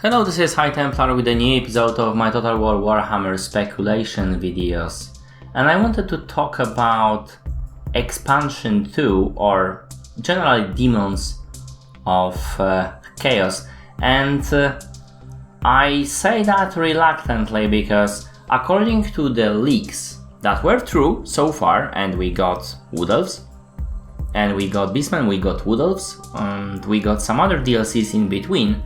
Hello, this is High Templar with a new episode of my Total War Warhammer speculation videos. And I wanted to talk about Expansion 2, or generally Demons of Chaos. And I say that reluctantly because according to the leaks that were true so far, and we got Wood Elves, and we got Beastmen, we got Wood Elves, and we got some other DLCs in between.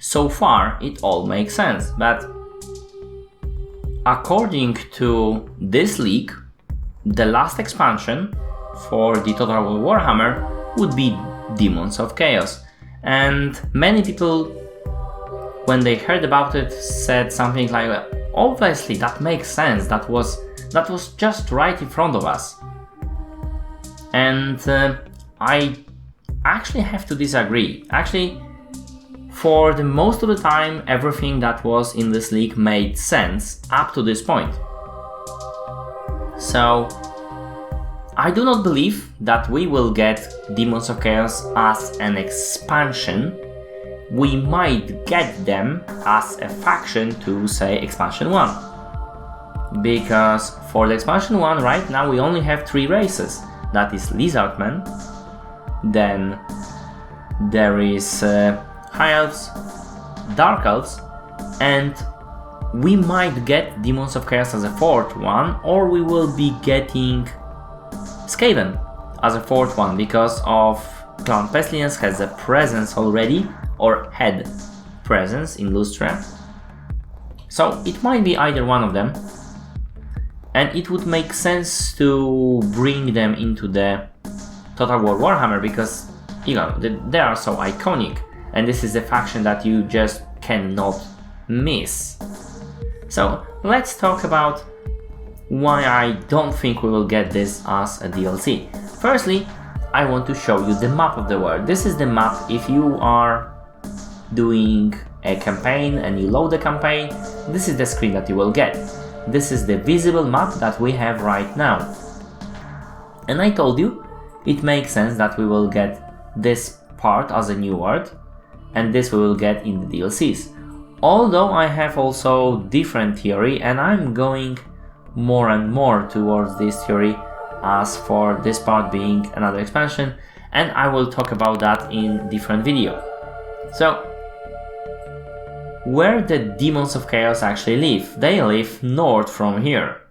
So far it all makes sense, but according to this leak, the last expansion for the Total War Warhammer would be Demons of Chaos. And many people, when they heard about it, said something like, obviously that makes sense, that was just right in front of us. And I actually have to disagree. Actually, for the most of the time, everything that was in this leak made sense up to this point. So I do not believe that we will get Demons of Chaos as an expansion. We might get them as a faction to, say, Expansion 1. Because for the Expansion 1 right now we only have 3 races. That is Lizardmen, then there is High Elves, Dark Elves, and we might get Demons of Chaos as a 4th one, or we will be getting Skaven as a 4th one, because of Clan Pestilence has a presence already, or had presence in Lustra. So it might be either one of them, and it would make sense to bring them into the Total War Warhammer because, you know, they are so iconic. And this is a faction that you just cannot miss. So let's talk about why I don't think we will get this as a DLC. Firstly, I want to show you the map of the world. This is the map if you are doing a campaign and you load the campaign. This is the screen that you will get. This is the visible map that we have right now. And I told you, it makes sense that we will get this part as a new world, and this we will get in the DLCs. Although I have also different theory, and I'm going more and more towards this theory as for this part being another expansion, and I will talk about that in different video. So, where the Demons of Chaos actually live? They live north from here.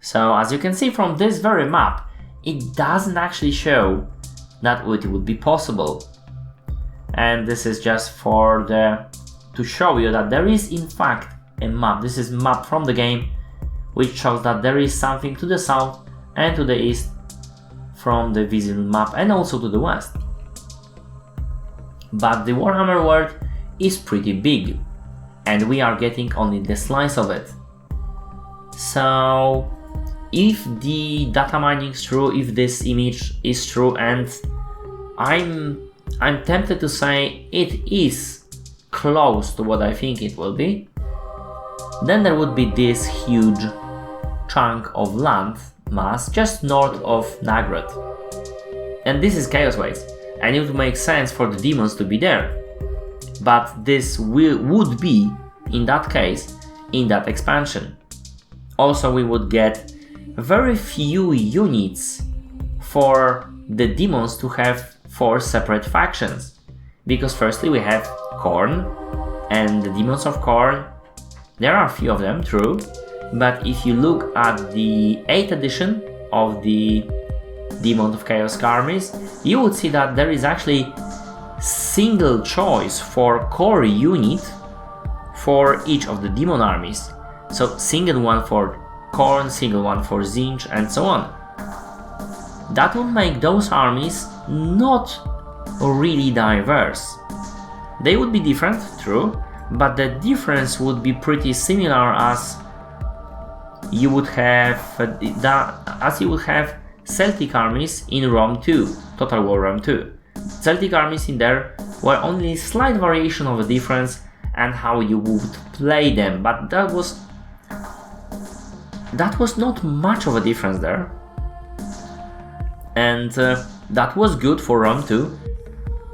So as you can see from this very map, it doesn't actually show that it would be possible. And this is just to show you that there is in fact a map. This is map from the game, which shows that there is something to the south and to the east from the visible map, and also to the west. But the Warhammer world is pretty big, and we are getting only the slice of it. So if the data mining is true, if this image is true, and I'm tempted to say it is close to what I think it will be, then there would be this huge chunk of land mass just north of Nagrod. And this is Chaos Waste, and it would make sense for the demons to be there. But this would be, in that case, in that expansion. Also, we would get very few units for the demons to have 4 separate factions. Because firstly we have Khorne, and the Demons of Khorne, there are a few of them, true, but if you look at the 8th edition of the Demon of Chaos armies, you would see that there is actually single choice for core unit for each of the demon armies. So single one for Khorne, single one for Tzeentch, and so on. That would make those armies not really diverse. They would be different, true, but the difference would be pretty similar as you would have Celtic armies in Rome 2, Total War Rome 2. Celtic armies in there were only a slight variation of a difference and how you would play them, but that was not much of a difference there. And that was good for Rome 2,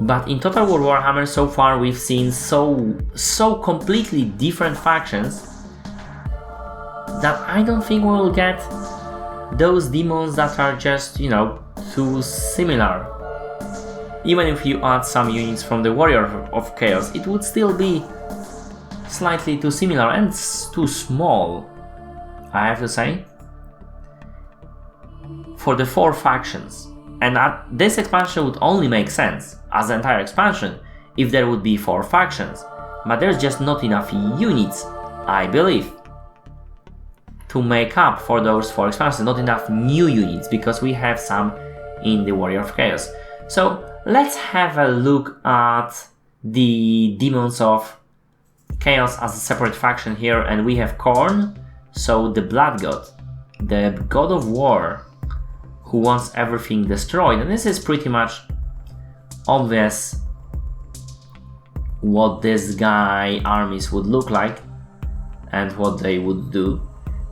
But in Total War Warhammer so far we've seen so completely different factions that I don't think we'll get those demons that are just, you know, too similar. Even if you add some units from the Warrior of Chaos, it would still be slightly too similar and too small, I have to say, for the 4 factions. And this expansion would only make sense as an entire expansion if there would be 4 factions. But there's just not enough units, I believe, to make up for those 4 expansions. Not enough new units, because we have some in the Warrior of Chaos. So let's have a look at the Demons of Chaos as a separate faction here, and we have Khorne, so the Blood God, the God of War, who wants everything destroyed. And this is pretty much obvious what this guy armies would look like and what they would do.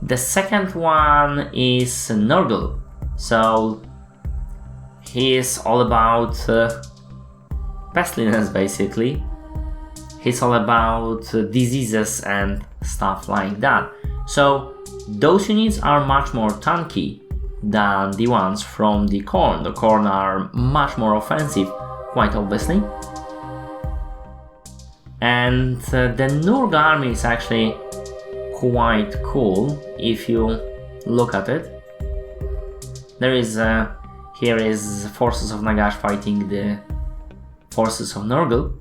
The second one is Nurgle, so he is all about pestilence, basically. He's all about diseases and stuff like that. So those units are much more tanky than the ones from the Khorne. The Khorne are much more offensive, quite obviously. And the Nurgle army is actually quite cool if you look at it. There is here is forces of Nagash fighting the forces of Nurgle.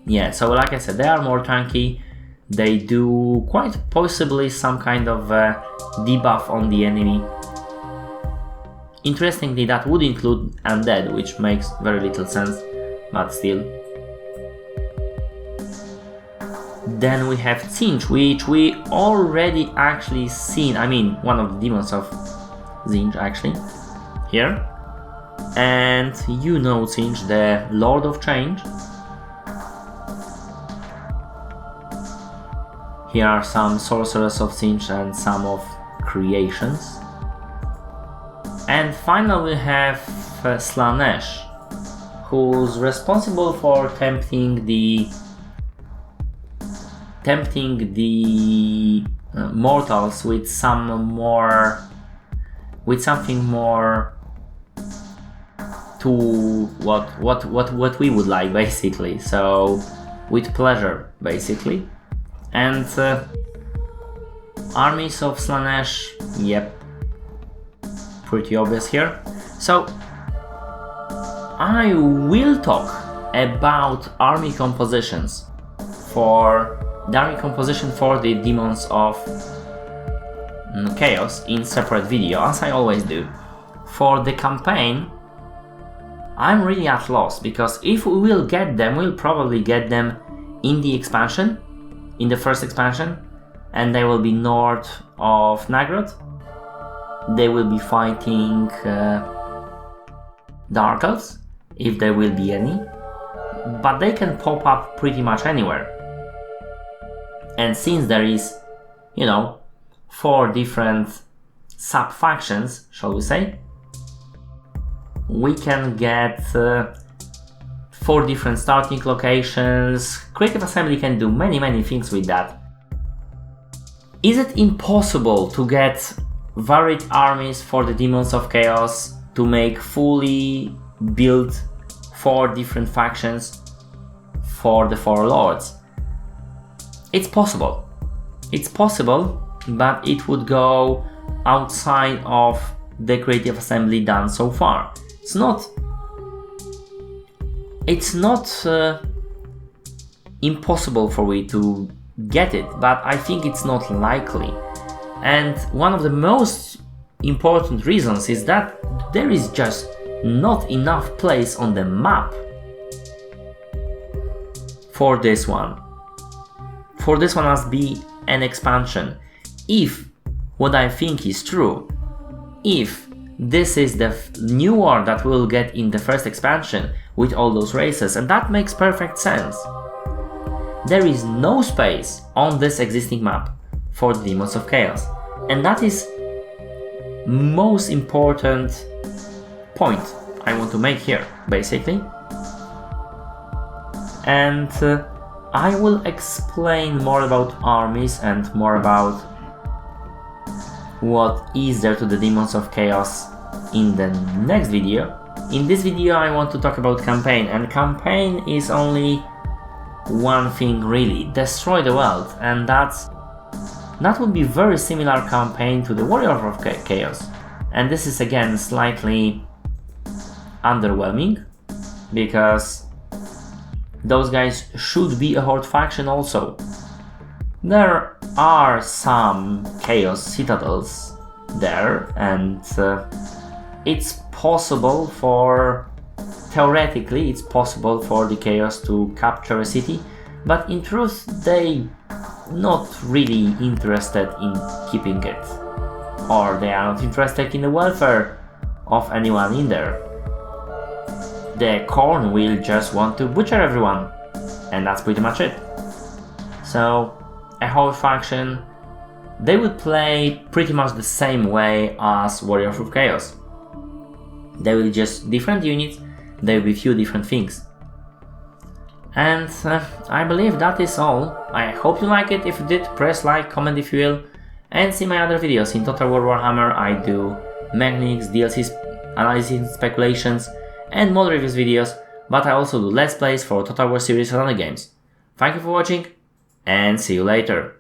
Yeah, so like I said, they are more tanky. They do quite possibly some kind of debuff on the enemy. Interestingly, that would include undead, which makes very little sense, but still. Then we have Tzeentch, which we already actually seen. I mean, one of the demons of Tzeentch actually here. And you know Tzeentch, the Lord of Change. Here are some sorcerers of Tzeentch and some of creations. And finally we have Slaanesh, who's responsible for tempting the mortals with something more to what we would like, basically. So with pleasure, basically. And armies of Slaanesh, yep, pretty obvious here. So I will talk about army compositions for the Demons of Chaos in separate video, as I always do. For the campaign, I'm really at loss, because if we will get them, we'll probably get them in the expansion, in the first expansion, and they will be north of Nagrod. They will be fighting Dark Elves, if there will be any, but they can pop up pretty much anywhere. And since there is, 4 different sub-factions, shall we say, we can get 4 different starting locations. Creative Assembly can do many things with that. Is it impossible to get varied armies for the Demons of Chaos to make fully built 4 different factions for the 4 lords? It's possible. It's possible, but it would go outside of the Creative Assembly done so far. It's not impossible for me to get it, but I think it's not likely. And one of the most important reasons is that there is just not enough place on the map for this one. For this one must be an expansion. If what I think is true, if this is the new war that we'll get in the first expansion with all those races, and that makes perfect sense. There is no space on this existing map for the Demons of Chaos, and that is most important point I want to make here, basically. And I will explain more about armies and more about what is there to the Demons of Chaos in the next video. In this video I want to talk about campaign, and campaign is only one thing really: destroy the world, and that would be very similar campaign to the Warrior of Chaos. And this is again slightly underwhelming, because those guys should be a Horde faction also. There are some Chaos citadels there, and it's possible theoretically it's possible for the Chaos to capture a city, but in truth they not really interested in keeping it, or they are not interested in the welfare of anyone in there. The Khorne will just want to butcher everyone, and that's pretty much it. So a Horde faction, they would play pretty much the same way as Warrior of Chaos. They will just different units, there will be few different things. And I believe that is all. I hope you like it. If you did, press like, comment if you will, and see my other videos. In Total War Warhammer I do mechanics, DLCs, analysis, speculations, and mod reviews videos, but I also do Let's Plays for Total War series and other games. Thank you for watching, and see you later.